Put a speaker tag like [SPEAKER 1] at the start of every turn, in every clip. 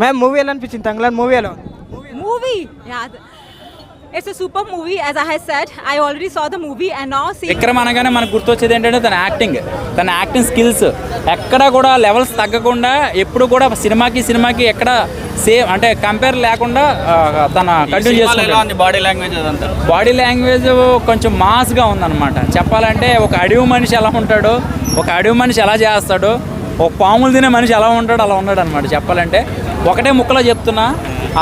[SPEAKER 1] Ma'am movie ఎలా అనిపించింది? Thangalaan movie ఎలా ఉంది?
[SPEAKER 2] Movie, yeah, it's a super movie. As I had said, I already saw the movie and now see.
[SPEAKER 3] Vikram అనగానే మనకు గుర్తొచ్చేది ఏంటంటే తన యాక్టింగ్ స్కిల్స్ ఎక్కడ కూడా లెవెల్స్ తగ్గకుండా ఎప్పుడు కూడా సినిమాకి ఎక్కడ సేమ్ అంటే కంపేర్ లేకుండా తన కంటిన్యూ చేస్తున్నాడు. బాడీ లాంగ్వేజ్ కొంచెం మాస్గా ఉందన్నమాట. చెప్పాలంటే ఒక అడవి మనిషి ఎలా ఉంటాడో, ఒక అడవి మనిషి ఎలా చేస్తాడో, ఒక పాములు తినే మనిషి ఎలా ఉంటాడో అలా ఉన్నాడు అనమాట. చెప్పాలంటే ఒకటే ముక్కలో చెప్తున్నా,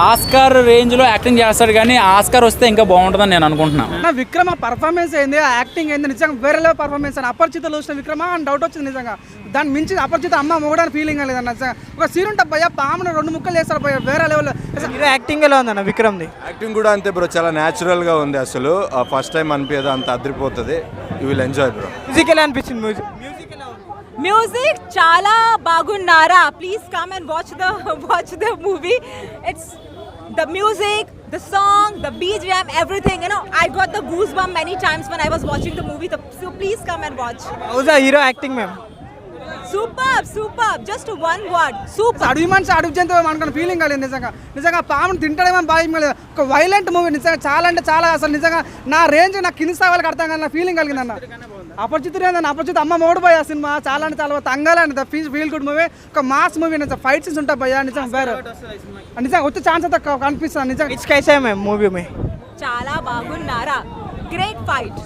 [SPEAKER 3] ఆస్కార్ రేంజ్లో యాక్టింగ్ చేస్తాడు, కానీ ఆస్కార్ వస్తే ఇంకా బాగుంటుందని నేను అనుకుంటున్నాను.
[SPEAKER 4] నా విక్రమ్ పర్ఫార్మెన్స్ ఏంది, యాక్టింగ్ ఏంది, నిజంగా వేరే లెవెల్ పర్ఫార్మెన్స్ అని అపరిచితలో చూసిన విక్రమ అని డౌట్ వచ్చింది. నిజంగా దాన్ని మించి అపరిచిత అమ్మ మొగడానికి ఫీలింగ్ లేదన్న. ఒక సీన్ ఉంటుంది భయ్యా, పామును 2 ముక్కలు చేస్తారు భయ్య, వేరే లెవెల్.
[SPEAKER 1] హీరో యాక్టింగ్ ఎలా ఉందన్న విక్రమ్ది?
[SPEAKER 5] యాక్టింగ్ కూడా అంతే బ్రో, చాలా న్యాచురల్గా ఉంది. అసలు ఫస్ట్ టైం అనిపించదు, అంత అదిరిపోతుంది. You will enjoy bro.
[SPEAKER 1] Music ఎలా అనిపించింది?
[SPEAKER 2] Music chala bagunnara. Please come and watch the movie. It's the music, the song, the BGM, everything. You know, I got the goosebump many times when I was watching the movie. So please come and watch.
[SPEAKER 1] How's the hero acting, ma'am?
[SPEAKER 2] Superb. Just one word. Super.
[SPEAKER 4] అడవి మనిషి అడుగు జంతువు అనుకున్న feeling కలిగింది. నిజంగా పామును తింటాడేమో భయం లేదు. ఒక వైలెంట్ మూవీ నిజంగా, చాలా అంటే చాలా. అసలు నిజంగా నా రేంజ్ నాకు కింది స్థాయికి అర్థం కాదు, నా ఫీలింగ్ కలిగింది అన్న. అపరిచిత అమ్మ మోడు పోయి ఆ సినిమా చాలా అంటే చాలా తంగాలండి. ఫీల్ గుడ్ మూవీ, ఒక మాస్ మూవీ. నిజం ఫైట్ సీన్స్ ఉంటాయి భయ్యా, నిజంగా వేరే నిజంగా వచ్చే ఛాన్స్ అయితే కనిపిస్తుంది. నిజంగా
[SPEAKER 1] ఇట్స్ కైసా మ్యామ్ మూవీ మే
[SPEAKER 2] Chala bagunnara. Great fight.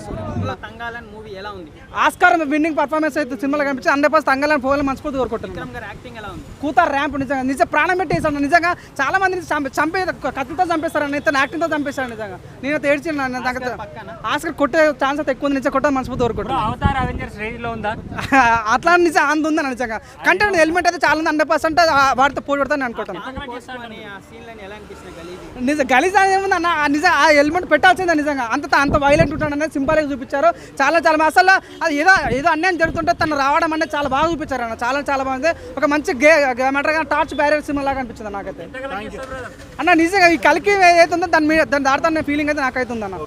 [SPEAKER 6] Thangalaan movie ఎలా ఉంది?
[SPEAKER 4] ఆస్కార్ విన్నింగ్ పర్ఫార్మెన్స్ అయితే సినిమాలో కనిపించి 100% తంగాలని పోవాలి మనస్ఫూర్తి కోరుకుంటున్నాను.
[SPEAKER 6] విక్రమ్ గారి యాక్టింగ్ ఎలా ఉంది?
[SPEAKER 4] కూత ర్యాంప్ నిజంగా ప్రాణం పెట్టేసాను. నిజంగా చాలా మందిని చంపే కత్తితో చంపేస్తారని, ఇతను యాక్టింగ్తో చంపేస్తాడు. నిజంగా నేనైతే ఏడ్చిన ఆస్కార్ కొట్టే ఛాన్స్ అయితే ఎక్కువ ఉంది. నిజంగా కొట్టాలి మనస్ఫూర్తి కోరుకుంటున్నాను.
[SPEAKER 6] అవతార్ అవెంజర్స్ రేంజ్ లో ఉందా?
[SPEAKER 4] అట్లా నిజంగా అంత ఉందని నిజంగా కంటెంట్ ఎలిమెంట్ అయితే చాలా ఉంది. 100% వాటితో పోటీ పడతాను అనుకుంటాను. నిజంగా గలీజ్ ఏముంది అన్న, నిజంగా ఆ ఎలిమెంట్ పెట్టాల్సిందే. నిజంగా అంత వైలెంట్ ఉంటాడు అనేది సింపుల్గా చూపించారు. చాలా అసలు అది ఏదో అన్యాయం జరుగుతుంటే తను రావడం అనేది చాలా బాగా చూపించారు అన్న. చాలా బాగుంది. ఒక మంచి టార్చ్ బ్యారియర్ సినిమా లాగా అనిపించింది నాకైతే అన్న. నిజంగా ఈ కలికి ఏదైతే ఉందో దాని దాని దాడుతున్న ఫీలింగ్ అయితే నాకైతే ఉందన్న.